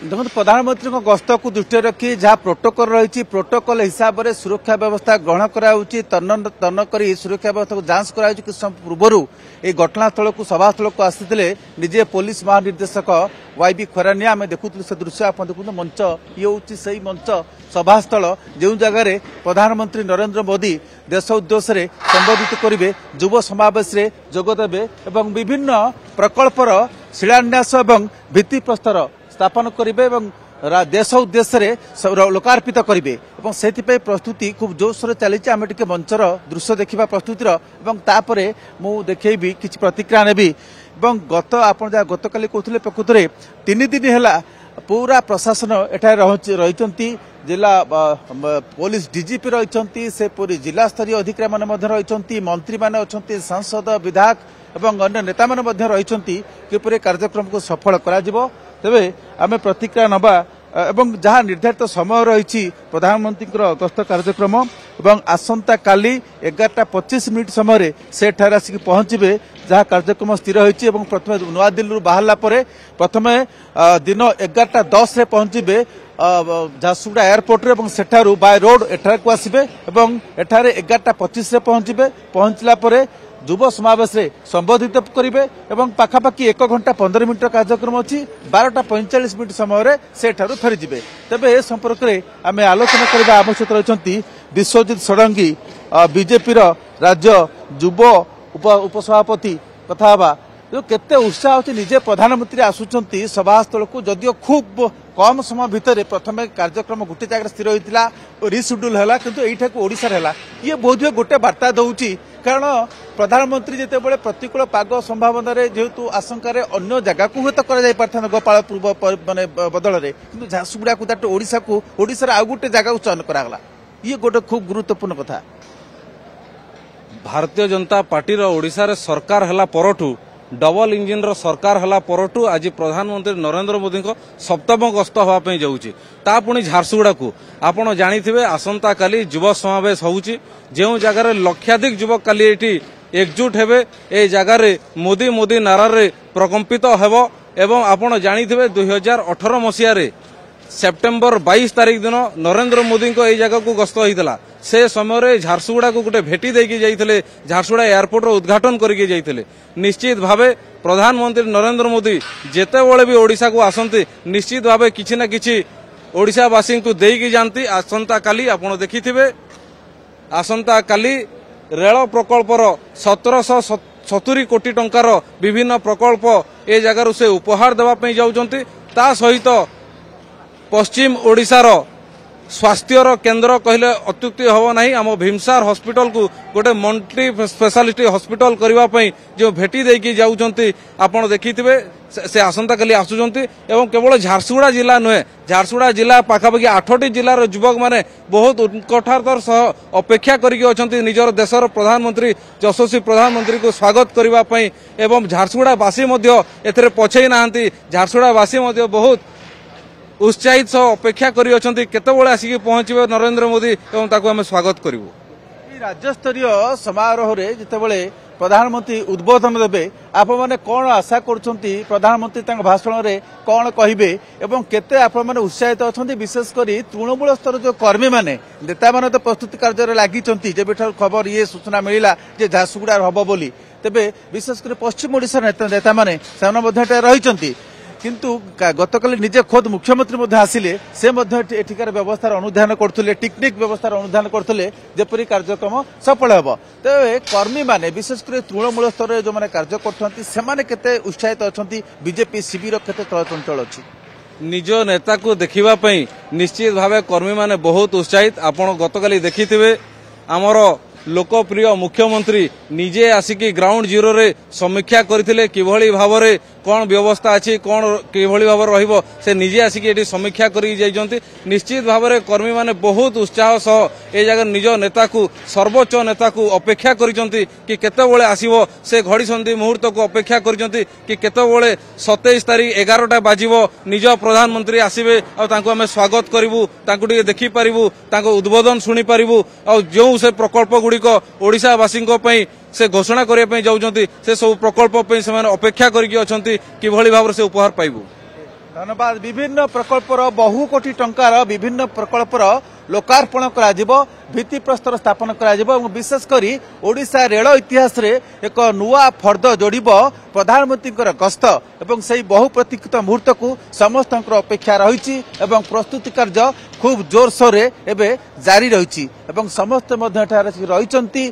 देखो प्रधानमंत्री गस्त को दृष्टि रखी जहाँ प्रोटोकॉल रही प्रोटोकॉल हिसाब से सुरक्षा व्यवस्था ग्रहण कर सुरक्षा व्यवस्था को जांच कर पूर्व ये घटनास्थल को सभास्थल को आसी निजे पुलिस महानिर्देशक वाईबी खरानिया आम देखु से दृश्य आप देखते मंच ये हूँ से मंच सभास्थल जो जगार प्रधानमंत्री नरेंद्र मोदी देश उद्देश्य रे संबोधित करेंगे युव समावेश रे जोगदेवे और विभिन्न प्रकल्पर शिलान्यास और भित्तिप्रस्तर स्थापन करेंगे देश उद्देश्य रे लोकार्पित करेंगे से प्रस्तुति खूब जोरसोर चली आम टे मंचर दृश्य देखा प्रस्तुतिर मु देखी किसी प्रतिक्रिया नेबी गत आप गतकाली कहते प्रकृत में 3 दिन है पूरा प्रशासन एठार रही जिला पुलिस डीजीपी रही से पूरी जिला स्तरीय अधिकारी मैंने रही मंत्री मैंने अच्छा सांसद विधायक और अन्य नेता मैंने रही किपरि कार्यक्रम को सफल करा तेबे आम प्रतिक्रिया नबा एवं जहाँ निर्धारित समय रही प्रधानमंत्री गस्त कार्यक्रम और आसंता काली 11:25 समय से आसिक पहुंचे जहाँ कार्यक्रम स्थिर होती प्रथम नुआ दिल्ली बाहरला प्रथम दिन 11:10 पहुंचे झारसुगुड़ा एयरपोर्ट रे सेठारु बाय रोड एठार को आसबे एवं एठारे 11:25 पहुंचे पहुंचला युव समावेश रे संबोधित करेंगे और पाखापाखि 1 घंटा 15 मिनट कार्यक्रम अच्छी 12:45 समय से फेरी जाए तेज ए संपर्क में आम आलोचना करने आवश्यक रही विश्वजित षडंगी बीजेपी राज्य युव उपसभापति कथा जो केते उत्साह अच्छे निजे प्रधानमंत्री आसुंच सभास्थल को जदियो खूब कम समय भितर प्रथम कार्यक्रम गोटे जगह स्थिर होता रिशेड्यूल है किंतु यहीटा ओडिशा है ये बोध गोटे बार्ता दौची कारण प्रधानमंत्री जिते प्रतिकूल पाग संभावना जेहेतु आशंकार अन्य जगह को हूँ कर गोपालपुर माने बदल में कि झारसुगुड़ा को ओडिशा को ओडिशा आउ गोटे जगह को चयन करागला ये गोटे खूब गुरुत्वपूर्ण कथा। भारतीय जनता पार्टी ओडिशा रे सरकार हला परठू डबल इंजिन रो सरकार हला परठू आज प्रधानमंत्री नरेंद्र मोदी को सप्तम गस्त होगापी जाऊँगी ता पुणी झारसुगुड़ा को आपण जानिथिबे आसंता काली युव समावेश होउची जो जगार लक्षाधिक युवक काली एठी एकजुट हेबे ए जगार मोदी मोदी नारा रे प्रकंपित हेबो एवं आपण जानिथिबे 2018 मसिया रे सेप्टेम्बर 22 तारीख दिन नरेंद्र मोदी को यही जगह को गस्त होता से समय झारसुगुड़ा को गोटे भेटी देकी जाइथिले झारसुगुड़ा एयरपोर्ट उद्घाटन करके जाइथिले निश्चित भावे प्रधानमंत्री नरेंद्र मोदी जेतेबेले भी ओडिशा को आसंती निश्चित भावे किछि ना किछि ओडिशावासी को देकी जानती आसंता काली आपण देखिथिबे आसंता काली रेल प्रकल्पर 1770 कोटी टंकार विभिन्न प्रकल्प ए जगार से उपहार देवा जाउचंती ता सहित पश्चिम ओडिशार स्वास्थ्यर केन्द्र कहले अत्युक्ति हम ना आम भीमसार हॉस्पिटल को गोटे मल्टी स्पेशलिटी हॉस्पिटल करने जो भेटी देकी जाउचंती आपण देखिथिबे से आसंता काली आसुचंती एवं केवल झारसुगुड़ा जिला नुहे झारसुगुड़ा जिला पाखापाखि 8टी जिलार युवक माने बहुत उत्कंठार सह अपेक्षा करके अछंती निजर देशर प्रधानमंत्री यशस्वी प्रधानमंत्री को स्वागत करने एवं झारसुगुड़ा बासी मध्य एथरे पछई नाहंती झारसुगुड़ा बासी मध्य बहुत उत्साहित सह अपेक्षा करते आसिक पहुंचे नरेंद्र मोदी एवं ताको आम स्वागत करूँ। राज्यस्तरीय समारोह रे जितेबले प्रधानमंत्री उद्बोधन देवे आप मैंने कौन आशा करुँच प्रधानमंत्री भाषण में कौन कहे एवं केते आप मैंने उत्साहित अच्छा विशेषकर तृणमूल स्तर जो कर्मी मैंने नेता मैंने तो प्रस्तुति कार्य लगी जब खबर ये सूचना मिला झारसुगुड़ा हम बोली तेरे विशेषकर पश्चिम ओडिशा नेता मैंने रही किंतु गतकाली निजे खोद मुख्यमंत्री आसिले से एठिकार व्यवस्थार अनुधान करते टेक्निक व्यवस्थार अनुधान करते जेपरी कार्यक्रम सफल हेब तेज कर्मी माने विशेषकर तृणमूल स्तर में जो मैंने कार्य करते उत्साहित अच्छा बीजेपी शिविर केते चलचंचल अच्छी निज नेता को देखा निश्चित भाव कर्मी माने बहुत उत्साहित आपण गतकाली देखिथिबे आमर लोकप्रिय मुख्यमंत्री निजे आसिकी ग्राउंड जीरो रे समीक्षा करथिले किभଳି भावरे कौन व्यवस्था अच्छी कौन किभଳି भाव रहिबो से निजे आसिकी एठी समीक्षा करी जाइजंती निश्चित भावरे कर्मी माने बहुत उत्साह सह ए जगह निज नेता को सर्वोच्च नेता को अपेक्षा करिजंती कि केतेबेले आसीबो से घड़ी संधि मुहूर्त को अपेक्षा करिजंती कि केतेबेले 27 तारीख 11टा बाजिबो निज प्रधानमंत्री आसीबे आ तांको हमें स्वागत करिवु तांको टिके देखि पारिबु तांको उद्बोधन सुनि पारिबु आ जो से प्रकल्प गुड़िक ओडिशावासी से घोषणा करने जाऊँच से सब प्रकल्प से अपेक्षा करके किभଳି भाव से उपहार पाइबु धन्यवाद। विभिन्न प्रकल्पर बहु कोटी टंकार विभिन्न प्रकल्पर लोकार्पण करा भित्तिप्रस्तर स्थापन करा विशेषकर ओडिशा रेल इतिहास रे एक नुआ फर्द जोड़ प्रधानमंत्री गस्त एवं से बहु प्रतीक्षित मुहूर्त को समस्त अपेक्षा रही प्रस्तुति कार्य खूब जोरसोर जारी रही समस्त रही।